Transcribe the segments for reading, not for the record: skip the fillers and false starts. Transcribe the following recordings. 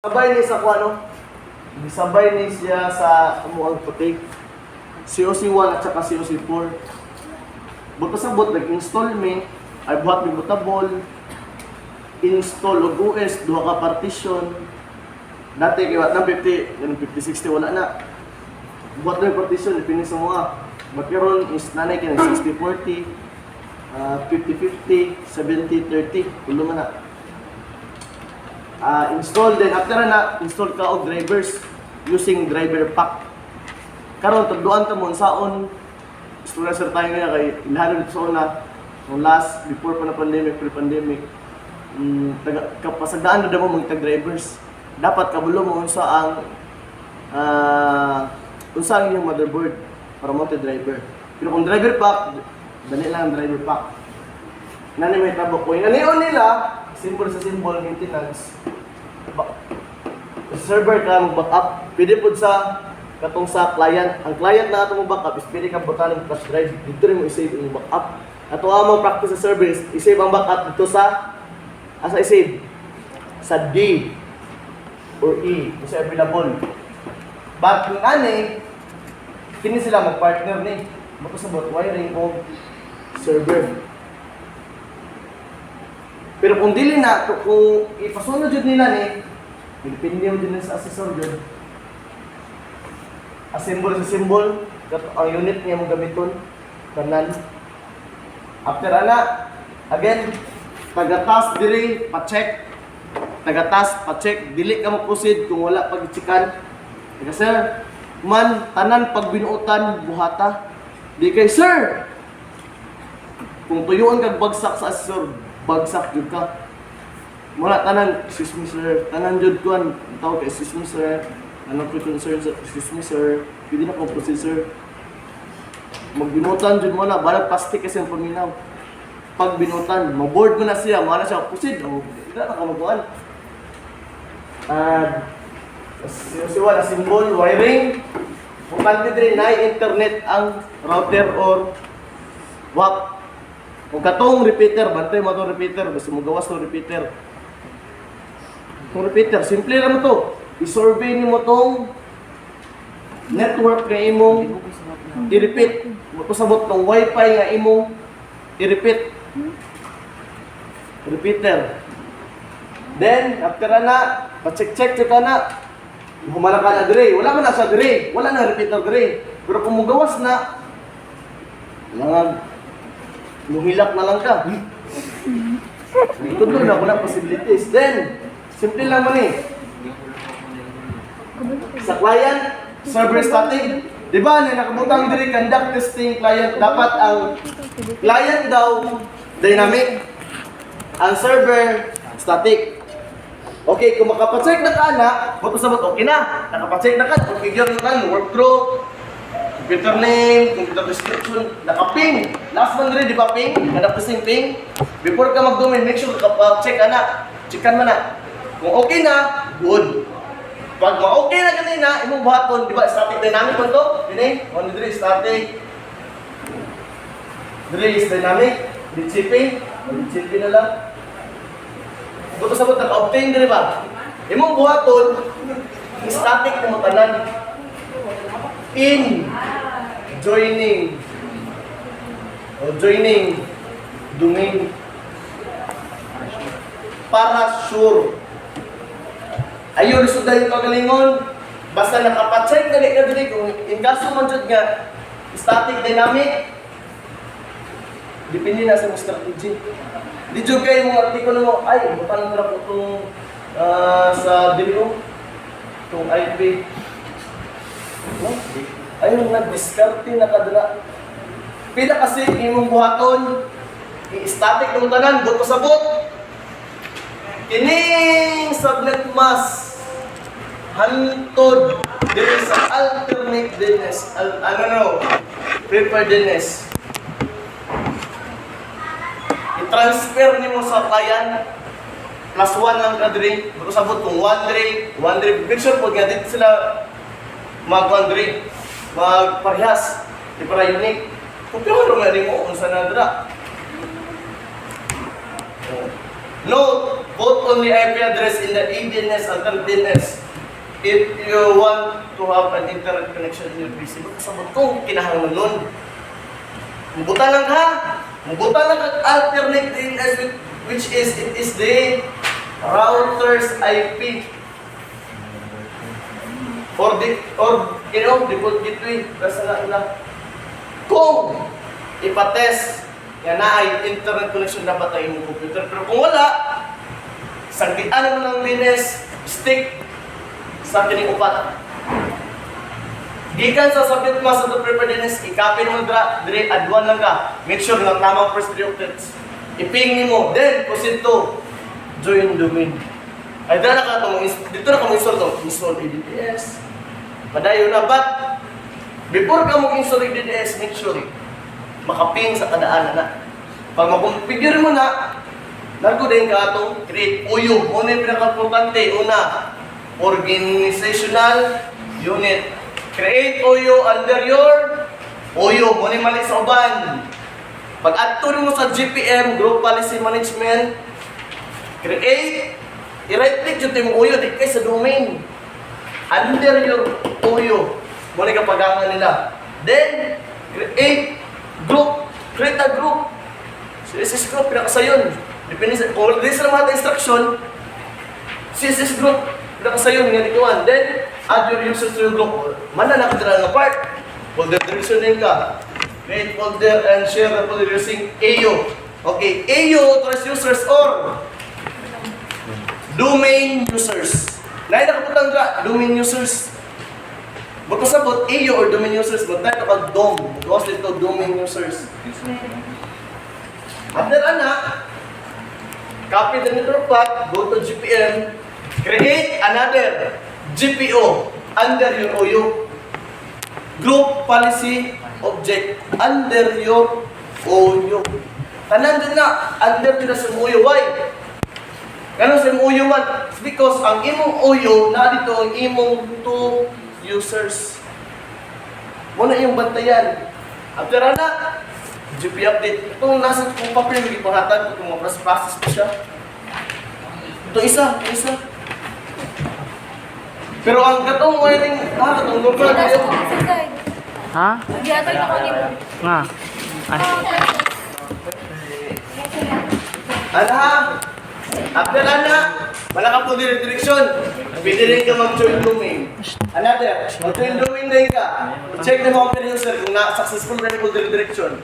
Sabay ni sa kuano, sabay ni siya sa amuang putik. COC1 at saka COC4. Buto sabot nag-install mi, ay buhat mi bootable, install og OS, duha ka partition. Dati kay wat na 50, ganun 5060 wala na. Buhat na yung partition depende sa mga. Magkaroon is nanay kay 60-40, 50-50, 70-30, ulo man na. Install din after na install ka og drivers using driver pack karon tagduan ta mo saon istorya sir tayo nga kay ilahan sa una no last before pa na pandemic pre-pandemic kapasagdaan na daw mo mga drivers dapat kabulo mo unsa ang unsa ang iyong motherboard para mo driver pero kung driver pack dali lang ang driver pack nani may tabok ko inanion nila symbol sa symbol maintenance. Server ka mag-backup, pwede po sa katong sa client. Ang client na atong backup is pwede ka butan ng flash drive. Dito rin mo i-save yung backup. Ato among practice sa server is i-save ang backup dito sa asa i-save? Sa D or E, kasi available. But kung ani, kini sila mag-partner ni. Magkasabot wiring o server. Pero kung dili na, kung ipasunod yun nila ni, depende mo din sa assessor yun. Assemble sa symbol, ang unit niya mo gamiton, kanan. After ana, again, taga-task dili, pa-check. Taga-task, pa-check, dili ka mo-proceed kung wala pag-checkan. Taga sir, man, tanan pagbinuotan, buhata. Di kay sir, kung tuyuan kag bagsak sa assessor, bagsak jud ka. Wala tanan, excuse me sir, tanan jud kuan, tawag kay excuse me sir. Ano ko concern sa excuse me sir, pwede na ko proceed sir. Magbinutan jud mo na, balag plastic kasi ang paminaw. Pag binutan, ma-board mo na siya, mana siya proceed. Oh, hindi na ka magkuan. Siwa na symbol, wiring. Kung kanti din na internet ang router or WAP. Kung katong repeater, bantay mo itong repeater, basta mo gawas itong repeater. Itong repeater, simple lang mo ito. I-survey mo itong network na imong i-repeat. Magpasabot ng wifi nga imong i-repeat. Repeater. Then, after na, pa-check-check ka na. Humala ka na dire. Wala man na sa dire. Wala na repeater dire. Pero kung mo gawas na, lang lumilak na lang ka. Ito doon na, walang possibilities. Then, simple lang man eh. Sa client, server static. Diba, nakabutang diri conduct testing client. Dapat ang client daw dynamic. Ang server static. Okay, kung makapacheck na ka na, ba't sabot okay na. Nakapacheck na ka, configure na ka, workflow, computer name, computer description, naka-ping. Last one rin, di ba ping? Conduct testing ping. Before ka mag-domain, make sure check ka na. Checkan mo na. Kung okay na, good. Pag ma-okay na kanina, imong buhaton, di ba, static dynamic mo ito? Dini, on the static. Dili is dynamic. DCP. DCP na lang. Buto sabot, naka-obtain, di ba? Imong buhaton, static mo tanan. In joining domain para sure. Ayun, suda yung kagalingon. Basta nakapacheck na ka dili kung in kaso man jud nga static dynamic. Depende na sa mong strategy. Di jud kay mga artikulo mo ay butang ra ko tong sa dilo tong IP. No? Ayun na diskarte na kadala. Pila kasi imong buhaton i-static ng tanan buto sabot. Kining subnet mask hantod diri sa alternate DNS preferred DNS. I-transfer nimo sa client plus 1 lang ka diri buto sabot kung 1 diri picture po nga dito sila mag-1 diri magparehas di para unique kung pero nga di mo unsa na dira. Note, put only IP address in the EDNS and DNS if you want to have an internet connection in your PC. Kasabot ko, kinahanglan nun. Mubuta lang ha. Mubuta lang ang alternate DNS which is, it is the router's IP. Or default gateway. Basta lang. Kung ipatest yan na ay internet connection dapat tayo yung computer. Pero kung wala, sagdian mo ng linis, stick sa kining upat. Gikan sa submit mo sa prepared DNS, i-copy mo dire, add one lang ka. Make sure na tamang first 3 octets. I-ping mo, then proceed to join domain. Ay, dito na ka mo install to. Install EDDS. Padayo na, but before ka mo install EDDS, make sure makaping sa kadaanan na. Pag makonfigure mo na, nago din ka itong create OU. Una yung pinaka-importante. Una, organizational unit. Create OU under your OU. Una yung mali sa uban. Pag add mo sa GPM, Group Policy Management, create, i-right click yung yung OU, di kayo sa domain. Under your OU. Muna yung kapagangan nila. Then, create a group. CSS group, pinakasa yun. Depende sa, kung hindi sila mga instruction, CSS group, pinakasa yun, nga dikuan. Then, add your users to your group. Mana nakadala na part. Folder direction din ka. Create folder and share the folder using AU. Okay, AU authorized users or domain users. Nahin nakaputang ka, domain users. Magkasabot, AU or domain users, magtayo ka DOM. Magkawas dito, domain users. After anak, copy the network path, go to GPM, create another GPO under your OU. Group Policy Object under your OU. Tanan din na, under din na sa OU. Why? Ganun sa OU man? Because ang imong OU, na dito ang imong two users. Muna yung bantayan. After na, GP update. Itong nasa kung papel may ipanghatag, kung process pa siya. Ito isa. Pero ang gatong wiring, gatong normal na yun. Ha? Nagyatay na kami. Nga. Ay. After na, wala ka po direksyon. Pwede rin ka mag-join domain. Another, mag-join domain din ka. Check na mga user kung na-successful na rin po direction.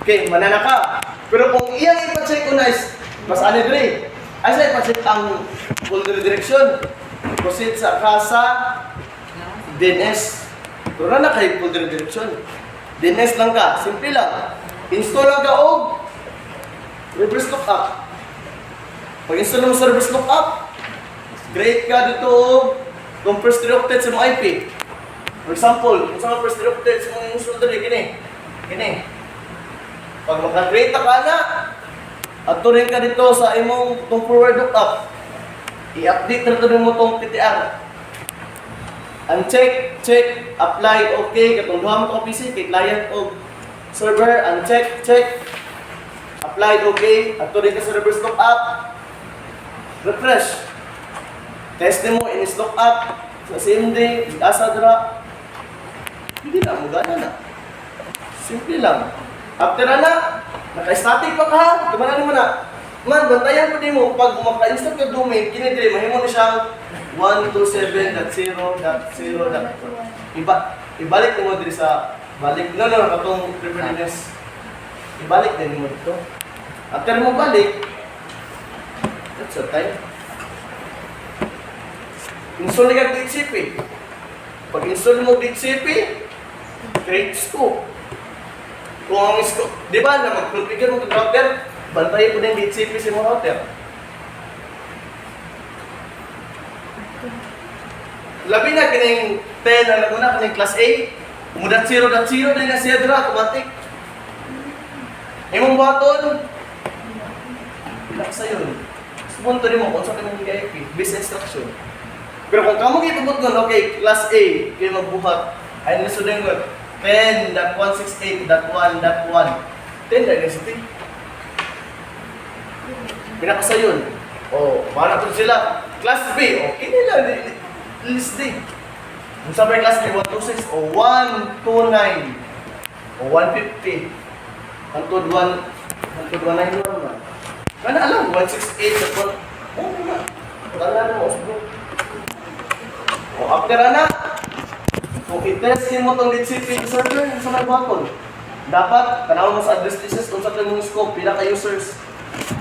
Okay, manana ka. Pero kung iyang ipa-check ko nice, mas anidre. Ay sa ipa-check ang folder direction. Proceed sa kasa DNS. Pero na kayo folder direction. DNS lang ka. Simple lang. Install lang ka o reverse lookup. Pag-install mo sa reverse lookup, create ka dito kung first 3 octets sa mga IP. For example, kung sa first 3 octets sa mga install dali, kini. Pag maka-create ka na, at rin ka dito sa imong forward lookup, i-update na rin mo itong PTR. Uncheck, check, apply, okay. Katong duha mo itong PC, kay client o server, uncheck, check, apply, okay. At rin ka sa reverse lookup, refresh. Test mo, inis lookup, sa same day, asa dra. Hindi na, magana na. Simple lang. After na, naka-static pa ka, gumana mo na. Man, bantayan ko din mo, pag maka-install ka domain, kinidre, mahimo na siyang 127.0.0. Ibalik mo dito sa, katong preparedness. Ibalik din mo dito. After mo balik, that's the time. Install ka DHCP. Pag install mo DHCP, create scope. Kung ang scope, di ba na mag-configure mo itong router, bantayin ko din DHCP sa mga router. Labi na kining 10 na naguna, kining class A, umudat 0.0 din na siya dira, automatic. Imong button, ilang sa'yo. Supunto rin mo kung saan ka mong VIP, base instruction. Pero kung kamong ipabot nun, okay, class A, kayo magbuhat, ay nasudin ko, 10.168.1.1. 10 diversity. pinakasayon. O, para po sila. Class B, okay nila, list D. Kung sabi class B, 126 o 129 o 150. Hantod 191 na. Kana alam, 168 sa po. Oo na. Tala na, osbo. O, after na, kung i-test mo itong DHCP server sa nagbatol, dapat, tanaw mo sa address lists kung sa mong scope, pila ka users.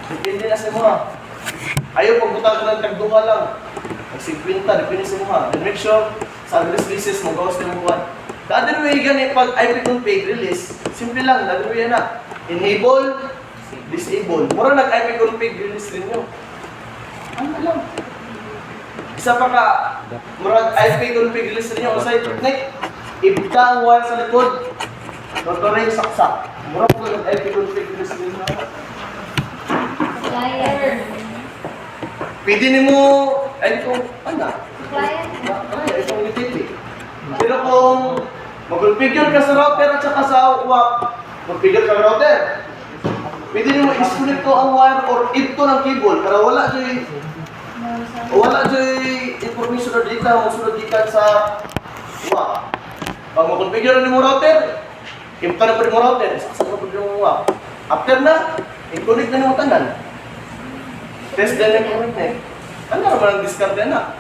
Depende na sa mga. Ayaw pagbutang ka ng tagduha lang. Nag-50, depende sa mga. Then make sure, sa address lists mo, gawas ka ng buwan. The other way, ganit, pag IP config release, simple lang, the other way na. Enable, disable. Mura nag-IP config release rin nyo. Ano lang? Isa pa ka, murag IP config release rin nyo. Sa technique, ibigta ang wire sa likod. Tutuloy yung saksak. Murag po nag-IP config release rin nyo. Client. Pwede ni mo, ay kung, ano? Client. Kaya, itong utility. Pero kung mag-configure ka sa router at saka sa WAP, mag-configure ka sa router, pwede ni mo i-disconnect ko ang wire or ito ng cable para wala dyan information or data mo sunod dito sa WAP. Pag mag-configure ni mo router, ito na po ni mo router, saksak na po ni mo WAP. After na, i-connect na ni mo tanan. Test din na i-connect. Ano naman ang discard na?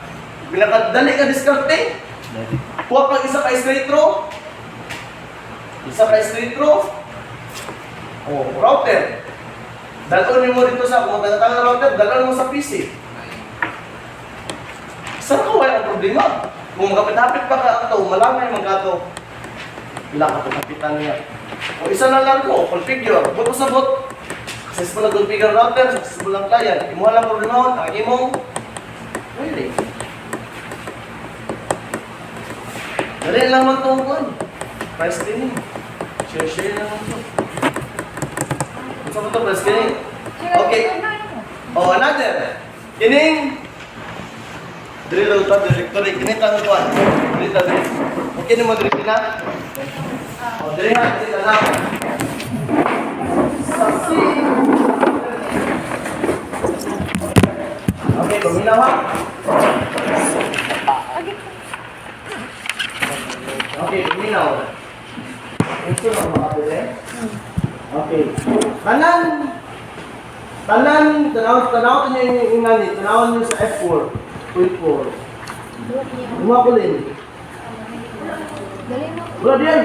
Pinakadali ka diskarte. Kuha kang isa ka straight through. Isa ka straight through. Oh, router. Dalon mo dito sa, kung magkatang na router, dalon mo sa PC. Saan ka wala ang problema? Kung magkapit-hapit pa ka ito, malangay mga ito. Wala ka ito kapitan niya. O isa na lang ko, configure. Buto sa bot. Successful na configure router, successful lang client. Imuha lang problema, ang imong really. Dali lang man itong kuhan. Price screening. Share lang ito. Gusto mo ito, price screening? Okay. Oh, another. Kining. Drill out directory. Kining tanong kuhan. Drill out directory. Okay na mo, drill na? O, drill na. Drill na lang. Saksi. Okay, kuminaw ha. Okay, kuminaw. Ito na makapili. Okay. Tanaw niyo yung inganit. Tanawan niyo sa F4. Point 4. Umakulin. Dali mo. Bro, diyan.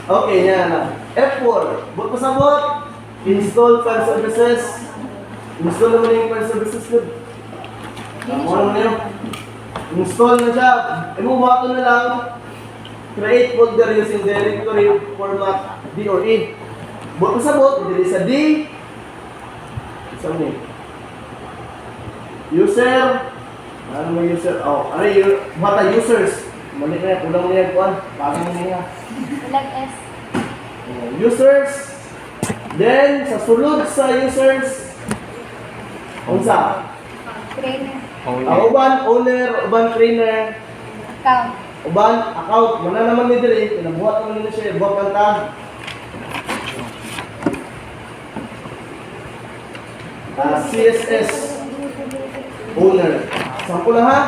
Okay, yan na. F4. Bot pa sa bot. Install file services. Install naman yung file services ko. Ano na yun? Install na siya. Imubato na lang. Create folder using directory format D or E. Bot pa sa bot. Dili sa D. Saan yun? User. Ano mo user? Oh, ano yung bata users? Mali na yan. Kulang mo yan kuhan. Bago mo niya. Ilag S. Users. Then, sa sulod sa users, unsa? Trainer. Uban, owner, uban, trainer, Account. uban, account. Mana naman ni Dre, pinabuhat naman nila siya, buhat ang tag. CSS, owner. Sample lang ha?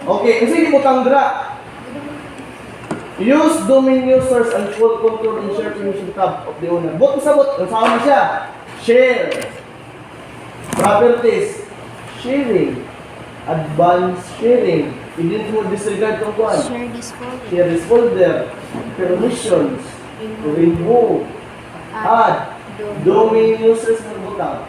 Okay, kasi hindi mo tangdra. Use domain users and full control and share permission tab of the owner. Bot sa bot, nasama na siya. Share. Properties. Sharing. Advanced sharing. Hindi mo disregard itong kuhan. Share this folder. Share this folder. Permissions. Remove. Add. Domain users ng butang.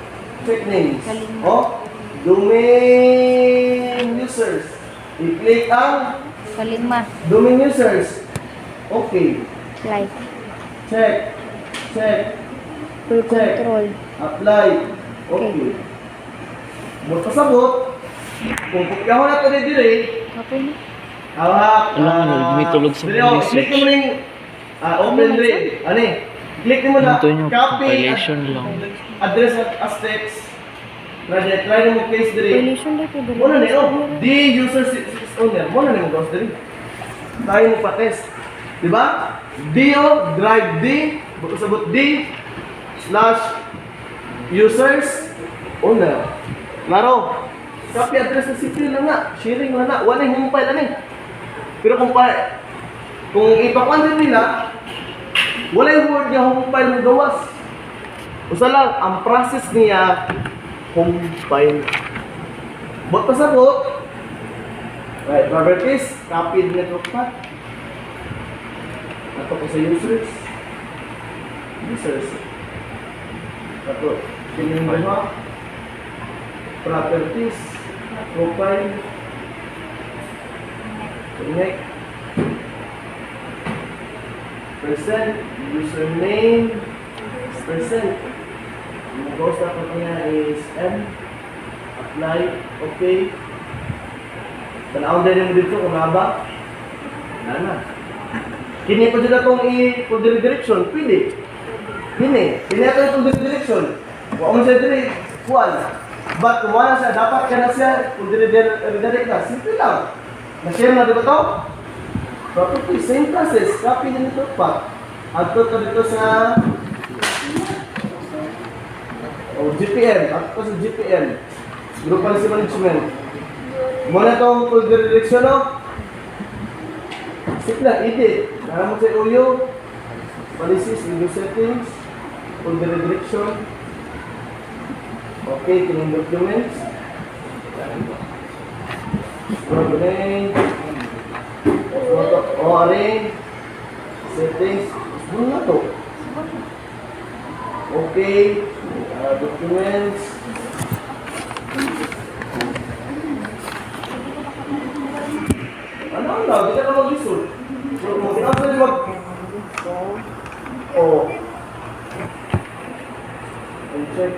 Check names. Oh. Domain users. I-click ang Kalima. domain users. Okay. Like. Check. Check. Full Check. control. Apply. Okay. Magpasabot. Kung pagkahon na ito ni Dire, Okay na. hawak. Wala, may tulog sa Dire, oh, message. click mo rin. Open Dire. Ano eh? Click mo na. Ito yung Copy. compilation lang. Address as text. Try mo case Dire. Relation dito. Muna na oh. D user owner. Muna na mo gawin Dire. Tayo mo pa test. Diba? D o, drive D. Sabot D. slash users owner. Klaro. Copy address na simple lang na. Sharing lang na. Wala yung file lang eh. Pero kung ipakuan din nila, wala yung word niya home file mo gawas. Usa lang, ang process niya home file. Bot pa sa bot. Right, properties, copy din ito pa. Ito ko sa users. Users. Ito, tingin mo ba? Properties, profile, connect, percent, username, percent. Yung ghost na niya is M, apply, okay. Tanawin din mo dito kung ba? Wala na. Kini pa dyan itong i-full direction, pwede. Kini ito itong direction. Huwag mo siya direct, kuwan. But kung wala siya, dapat ka na siya kung redirect na. Simple lang. Na-share na dito ito. Property, same process. Copy din ito pa. Ato ito dito sa GPM. Ato ito sa GPM. Group Policy Management. Muna itong full direction, no? Simple lang, edit. Nara mo sa UU. Policies, video settings. Full direction. Okay, tingin documents. Scrolling. Arrange. Settings. Ano na to? Okay. Documents. Ano? Di ka na mag-resolve.